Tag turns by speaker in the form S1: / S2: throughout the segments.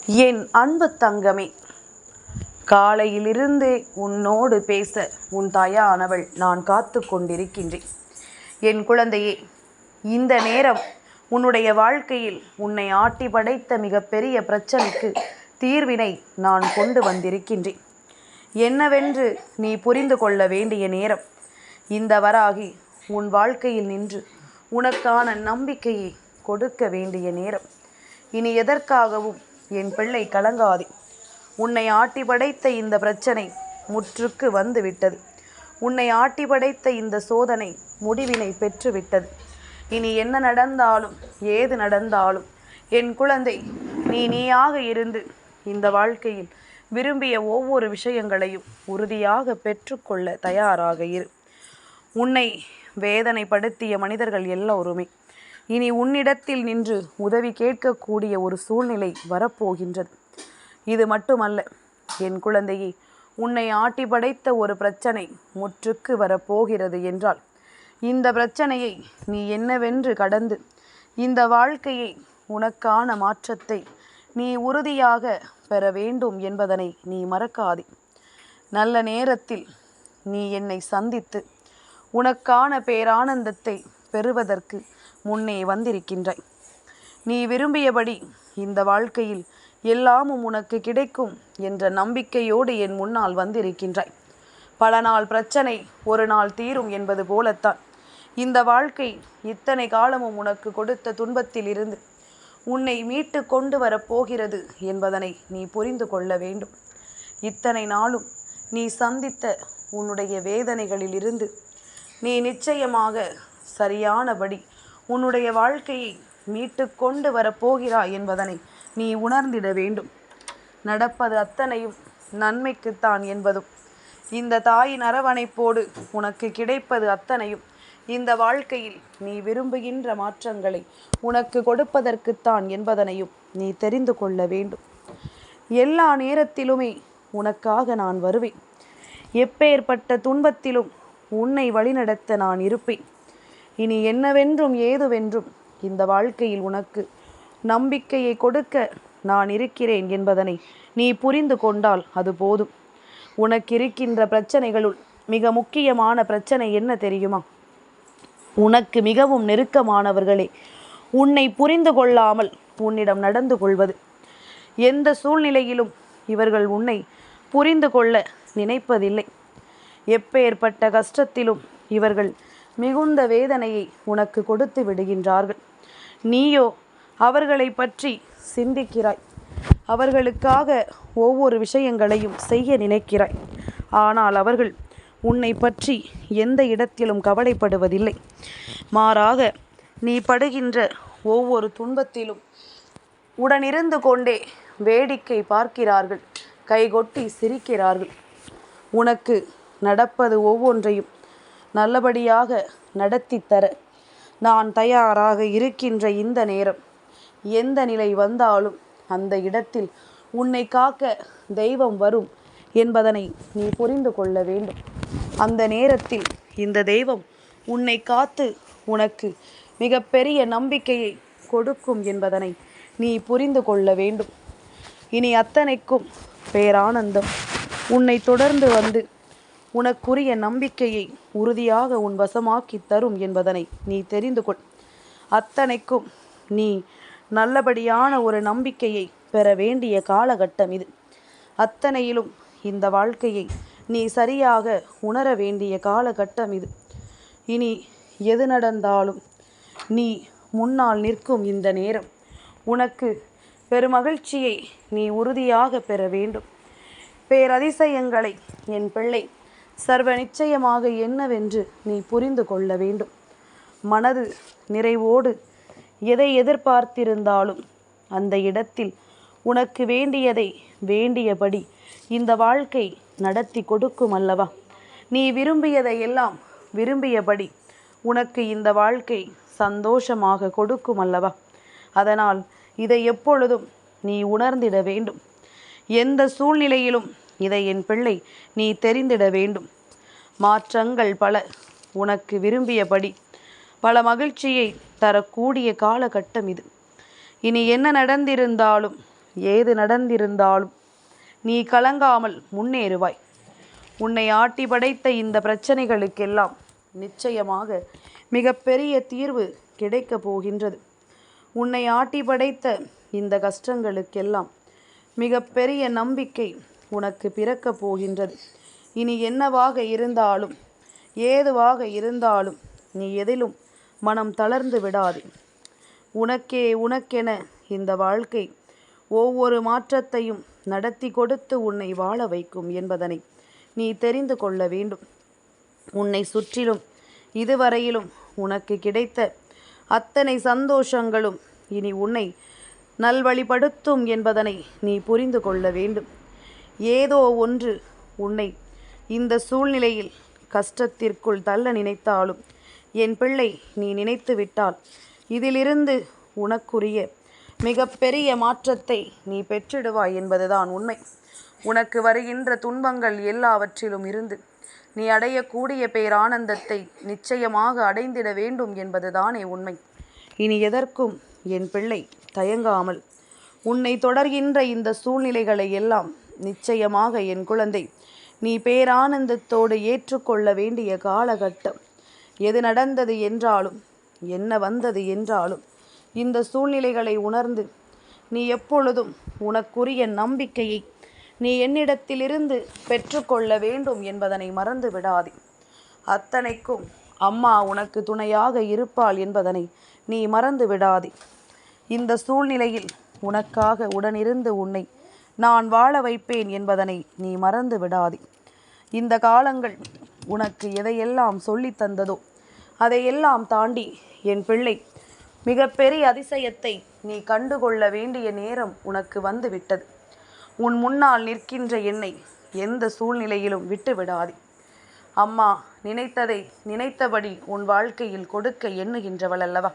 S1: என் அன்பு தங்கமே, காலையிலிருந்து உன்னோடு பேச உன் தாயானவள் நான் காத்து கொண்டிருக்கின்றேன். என் குழந்தையே, இந்த நேரம் உன்னுடைய வாழ்க்கையில் உன்னை ஆட்டி படைத்த மிகப்பெரிய பிரச்சனைக்கு தீர்வினை நான் கொண்டு வந்திருக்கின்றேன். என்னவென்று நீ புரிந்து கொள்ள வேண்டிய நேரம். இந்த வராகி உன் வாழ்க்கையில் நின்று உனக்கான நம்பிக்கையை கொடுக்க வேண்டிய நேரம். இனி எதற்காகவும் என் பிள்ளை கலங்காதே. உன்னை ஆட்டி படைத்த இந்த பிரச்சனை முற்றுக்கு வந்து விட்டது. உன்னை ஆட்டி படைத்த இந்த சோதனை முடிவினை பெற்றுவிட்டது. இனி என்ன நடந்தாலும் ஏது நடந்தாலும் என் குழந்தை, நீயாக இருந்து இந்த வாழ்க்கையில் விரும்பிய ஒவ்வொரு விஷயங்களையும் உறுதியாக பெற்றுக்கொள்ள தயாராக இரு. உன்னை வேதனைப்படுத்திய மனிதர்கள் எல்லோருமே இனி உன்னிடத்தில் நின்று உதவி கேட்கக்கூடிய ஒரு சூழ்நிலை வரப்போகின்றது. இது மட்டுமல்ல என் குழந்தையே, உன்னை ஆட்டி படைத்த ஒரு பிரச்சனை முற்றுக்கு வரப்போகிறது என்றால் இந்த பிரச்சனையை நீ என்னவென்று கடந்து இந்த வாழ்க்கையை உனக்கான மாற்றத்தை நீ உறுதியாக பெற வேண்டும் என்பதனை நீ மறக்காதே. நல்ல நேரத்தில் நீ என்னை சந்தித்து உனக்கான பேரானந்தத்தை பெறுவதற்கு முன்னே வந்திருக்கின்றாய். நீ விரும்பியபடி இந்த வாழ்க்கையில் எல்லாமும் உனக்கு கிடைக்கும் என்ற நம்பிக்கையோடு என் முன்னால் வந்திருக்கின்றாய். பல நாள் பிரச்சனை ஒரு நாள் தீரும் என்பது போலத்தான் இந்த வாழ்க்கை இத்தனை காலமும் உனக்கு கொடுத்த துன்பத்தில் இருந்து உன்னை மீட்டு கொண்டு வரப்போகிறது என்பதனை நீ புரிந்து கொள்ள வேண்டும். இத்தனை நாளும் நீ சந்தித்த உன்னுடைய வேதனைகளில் இருந்து நீ நிச்சயமாக சரியானபடி உன்னுடைய வாழ்க்கையை மீட்டு கொண்டு வரப்போகிறாய் என்பதனை நீ உணர்ந்திட வேண்டும். நடப்பது அத்தனையும் நன்மைக்குத்தான் என்பதும், இந்த தாயின் அரவணைப்போடு உனக்கு கிடைப்பது அத்தனையும் இந்த வாழ்க்கையில் நீ விரும்புகின்ற மாற்றங்களை உனக்கு கொடுப்பதற்குத்தான் என்பதனையும் நீ தெரிந்து கொள்ள வேண்டும். எல்லா நேரத்திலுமே உனக்காக நான் வருவேன். எப்பேற்பட்ட துன்பத்திலும் உன்னை வழிநடத்த நான் இருப்பேன். இனி என்னவென்றும் ஏதுவென்றும் இந்த வாழ்க்கையில் உனக்கு நம்பிக்கையை கொடுக்க நான் இருக்கிறேன் என்பதனை நீ புரிந்து கொண்டால் அது போதும். உனக்கு இருக்கின்ற பிரச்சனைகளுள் மிக முக்கியமான பிரச்சனை என்ன தெரியுமா? உனக்கு மிகவும் நெருக்கமானவர்களே உன்னை புரிந்து கொள்ளாமல் உன்னிடம் நடந்து கொள்வது. எந்த சூழ்நிலையிலும் இவர்கள் உன்னை புரிந்து கொள்ள நினைப்பதில்லை. எப்பேற்பட்ட கஷ்டத்திலும் இவர்கள் மிகுந்த வேதனையை உனக்கு கொடுத்து விடுகின்றார்கள். நீயோ அவர்களை பற்றி சிந்திக்கிறாய். அவர்களுக்காக ஒவ்வொரு விஷயங்களையும் செய்ய நினைக்கிறாய். ஆனால் அவர்கள் உன்னை பற்றி எந்த இடத்திலும் கவலைப்படுவதில்லை. மாறாக நீ படுகின்ற ஒவ்வொரு துன்பத்திலும் உடனிருந்து கொண்டே வேடிக்கை பார்க்கிறார்கள், கைகொட்டி சிரிக்கிறார்கள். உனக்கு நடப்பது ஒவ்வொன்றையும் நல்லபடியாக நடத்தி தர நான் தயாராக இருக்கின்ற இந்த நேரம், எந்த நிலை வந்தாலும் அந்த இடத்தில் உன்னை காக்க தெய்வம் வரும் என்பதனை நீ புரிந்து கொள்ள வேண்டும். அந்த நேரத்தில் இந்த தெய்வம் உன்னை காத்து உனக்கு மிகப்பெரிய நம்பிக்கையை கொடுக்கும் என்பதனை நீ புரிந்து கொள்ள வேண்டும். இனி அத்தனைக்கும் பேரானந்தம் உன்னை தொடர்ந்து வந்து உனக்குரிய நம்பிக்கையை உறுதியாக உன் வசமாக்கி தரும் என்பதனை நீ தெரிந்து கொள். அத்தனைக்கும் நீ நல்லபடியான ஒரு நம்பிக்கையை பெற வேண்டிய காலகட்டம் இது. அத்தனையிலும் இந்த வாழ்க்கையை நீ சரியாக உணர வேண்டிய காலகட்டம் இது. இனி எது நடந்தாலும் நீ முன்னால் நிற்கும் இந்த நேரம் உனக்கு பெருமகிழ்ச்சியை நீ உறுதியாக பெற வேண்டும். பேரதிசயங்களை என் பிள்ளை சர்வ நிச்சயமாக என்னவென்று நீ புரிந்து கொள்ள வேண்டும். மனது நிறைவோடு எதை எதிர்பார்த்திருந்தாலும் அந்த இடத்தில் உனக்கு வேண்டியதை வேண்டியபடி இந்த வாழ்க்கை நடத்தி கொடுக்கும் அல்லவா? நீ விரும்பியதை எல்லாம் விரும்பியபடி உனக்கு இந்த வாழ்க்கை சந்தோஷமாக கொடுக்கும் அல்லவா? அதனால் இதை எப்பொழுதும் நீ உணர்ந்திட வேண்டும். எந்த சூழ்நிலையிலும் இதை என் பிள்ளை நீ தெரிந்திட வேண்டும். மாற்றங்கள் பல உனக்கு விரும்பியபடி பல மகிழ்ச்சியை தரக்கூடிய காலகட்டம் இது. இனி என்ன நடந்திருந்தாலும் ஏது நடந்திருந்தாலும் நீ கலங்காமல் முன்னேறுவாய். உன்னை ஆட்டி படைத்த இந்த பிரச்சனைகளுக்கெல்லாம் நிச்சயமாக மிகப்பெரிய தீர்வு கிடைக்கப் போகின்றது. உன்னை ஆட்டி படைத்த இந்த கஷ்டங்களுக்கெல்லாம் மிகப்பெரிய நம்பிக்கை உனக்கு பிறக்கப் போகின்றது. இனி என்னவாக இருந்தாலும் ஏதுவாக இருந்தாலும் நீ எதிலும் மனம் தளர்ந்து விடாதே. உனக்கென இந்த வாழ்க்கை ஒவ்வொரு மாற்றத்தையும் நடத்தி கொடுத்து உன்னை வாழ வைக்கும் என்பதனை நீ தெரிந்து கொள்ள வேண்டும். உன்னை சுற்றிலும் இதுவரையிலும் உனக்கு கிடைத்த அத்தனை சந்தோஷங்களும் இனி உன்னை நல்வழிப்படுத்தும் என்பதனை நீ புரிந்து கொள்ள வேண்டும். ஏதோ ஒன்று உன்னை இந்த சூழ்நிலையில் கஷ்டத்திற்குள் தள்ள நினைத்தாலும் என் பிள்ளை, நீ நினைத்து விட்டால் இதிலிருந்து உனக்குரிய மிகப்பெரிய மாற்றத்தை நீ பெற்றிடுவாய் என்பதுதான் உண்மை. உனக்கு வருகின்ற துன்பங்கள் எல்லாவற்றிலும் இருந்து நீ அடையக்கூடிய பேரானந்தத்தை நிச்சயமாக அடைந்திட வேண்டும் என்பதுதானே உண்மை. இனி எதற்கும் என் பிள்ளை தயங்காமல் உன்னை தொடர்கின்ற இந்த சூழ்நிலைகளை எல்லாம் நிச்சயமாக என் குழந்தை நீ பேரானந்தத்தோடு ஏற்றுக்கொள்ள வேண்டிய காலகட்டம். எது நடந்தது என்றாலும் என்ன வந்தது என்றாலும் இந்த சூழ்நிலைகளை உணர்ந்து நீ எப்பொழுதும் உனக்குரிய நம்பிக்கையை நீ என்னிடத்திலிருந்து பெற்றுக்கொள்ள வேண்டும் என்பதனை மறந்து விடாதே. அத்தனைக்கும் அம்மா உனக்கு துணையாக இருப்பாள் என்பதனை நீ மறந்து விடாதே. இந்த சூழ்நிலையில் உனக்காக உடனிருந்து உன்னை நான் வாழ வைப்பேன் என்பதனை நீ மறந்து விடாதே. இந்த காலங்கள் உனக்கு எதையெல்லாம் சொல்லி தந்ததோ அதையெல்லாம் தாண்டி என் பிள்ளை மிகப்பெரிய அதிசயத்தை நீ கண்டுகொள்ள வேண்டிய நேரம் உனக்கு வந்து விட்டது. உன் முன்னால் நிற்கின்ற என்னை எந்த சூழ்நிலையிலும் விட்டு விடாதே. அம்மா நினைத்ததை நினைத்தபடி உன் வாழ்க்கையில் கொடுக்க எண்ணுகின்றவள் அல்லவா?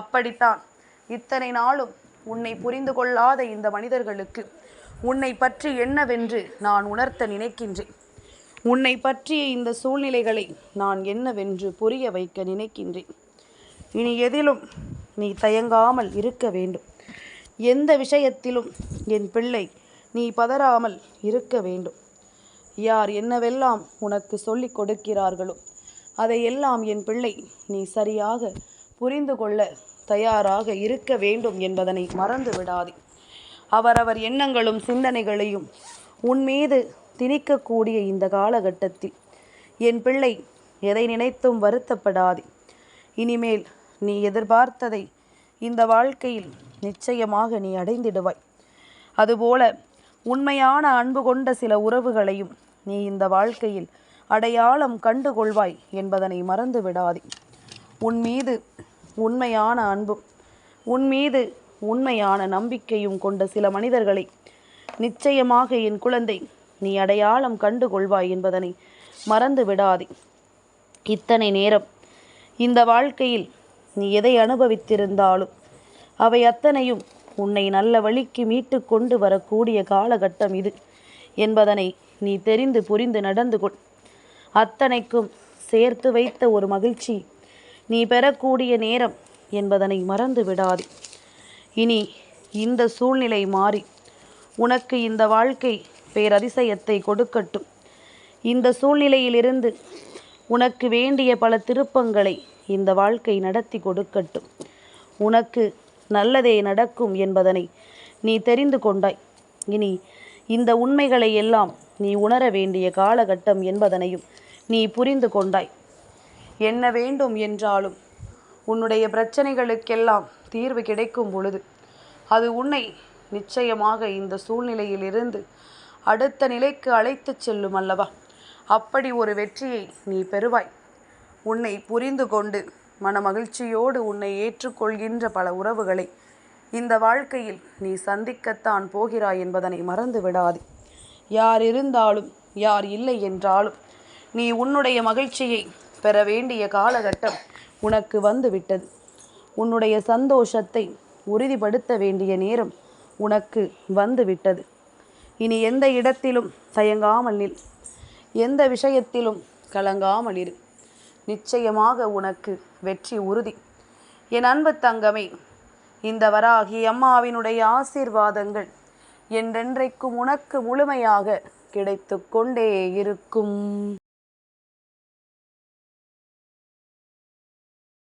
S1: அப்படித்தான் இத்தனை நாளும் உன்னை புரிந்து கொள்ளாத இந்த மனிதர்களுக்கு உன்னை பற்றி என்னவென்று நான் உணர்த்த நினைக்கின்றேன். உன்னை பற்றிய இந்த சூழ்நிலைகளை நான் என்னவென்று புரிய வைக்க நினைக்கின்றேன். இனி எதிலும் நீ தயங்காமல் இருக்க வேண்டும். எந்த விஷயத்திலும் என் பிள்ளை நீ பதறாமல் இருக்க வேண்டும். யார் என்னவெல்லாம் உனக்கு சொல்லிக் கொடுக்கிறார்களோ அதையெல்லாம் என் பிள்ளை நீ சரியாக புரிந்து கொள்ள தயாராக இருக்க வேண்டும் என்பதனை மறந்து விடாதே. அவரவர் எண்ணங்களும் சிந்தனைகளையும் உன் மீது திணிக்கக்கூடிய இந்த காலகட்டத்தில் என் பிள்ளை எதை நினைத்தும் வருத்தப்படாதே. இனிமேல் நீ எதிர்பார்த்ததை இந்த வாழ்க்கையில் நிச்சயமாக நீ அடைந்திடுவாய். அதுபோல உண்மையான அன்பு கொண்ட சில உறவுகளையும் நீ இந்த வாழ்க்கையில் அடையாளம் கண்டுகொள்வாய் என்பதனை மறந்து விடாதே. உன் மீது உண்மையான அன்பும் உன் மீது உண்மையான நம்பிக்கையும் கொண்ட சில மனிதர்களை நிச்சயமாக என் குழந்தை நீ அடையாளம் கண்டுகொள்வாய் என்பதனை மறந்து விடாதே. இத்தனை நேரம் இந்த வாழ்க்கையில் நீ எதை அனுபவித்திருந்தாலும் அவை அத்தனையும் உன்னை நல்ல வழிக்கு மீட்டு கொண்டு வரக்கூடிய காலகட்டம் இது என்பதனை நீ தெரிந்து புரிந்து நடந்து கொள். அத்தனைக்கும் சேர்த்து வைத்த ஒரு மகிழ்ச்சி நீ பெறக்கூடிய நேரம் என்பதனை மறந்து விடாதே. இனி இந்த சூழ்நிலை மாறி உனக்கு இந்த வாழ்க்கை பேரதிசயத்தை கொடுக்கட்டும். இந்த சூழ்நிலையிலிருந்து உனக்கு வேண்டிய பல திருப்பங்களை இந்த வாழ்க்கை நடத்தி கொடுக்கட்டும். உனக்கு நல்லதே நடக்கும் என்பதனை நீ தெரிந்து கொண்டாய். இனி இந்த உண்மைகளை எல்லாம் நீ உணர வேண்டிய காலகட்டம் என்பதனையும் நீ புரிந்து கொண்டாய். என்ன வேண்டும் என்றாலும் உன்னுடைய பிரச்சனைகளுக்கெல்லாம் தீர்வு கிடைக்கும் பொழுது அது உன்னை நிச்சயமாக இந்த சூழ்நிலையிலிருந்து அடுத்த நிலைக்கு அழைத்து செல்லும் அல்லவா? அப்படி ஒரு வெற்றியை நீ பெறுவாய். உன்னை புரிந்து கொண்டு மனமகிழ்ச்சியோடு உன்னை ஏற்றுக்கொள்கின்ற பல உறவுகளை இந்த வாழ்க்கையில் நீ சந்திக்கத்தான் போகிறாய் என்பதனை மறந்து விடாதே. யார் இருந்தாலும் யார் இல்லை என்றாலும் நீ உன்னுடைய மகிழ்ச்சியை பெற வேண்டிய காலகட்டம் உனக்கு வந்து விட்டது. உன்னுடைய சந்தோஷத்தை உறுதிப்படுத்த வேண்டிய நேரம் உனக்கு வந்து விட்டது. இனி எந்த இடத்திலும் தயங்காமல் நில். எந்த விஷயத்திலும் கலங்காமல் இரு. நிச்சயமாக உனக்கு வெற்றி உறுதி. என் அன்பு தங்கமே, இந்த வராகி அம்மாவினுடைய ஆசீர்வாதங்கள் என்றென்றைக்கும் உனக்கு முழுமையாக கிடைத்து கொண்டே இருக்கும்.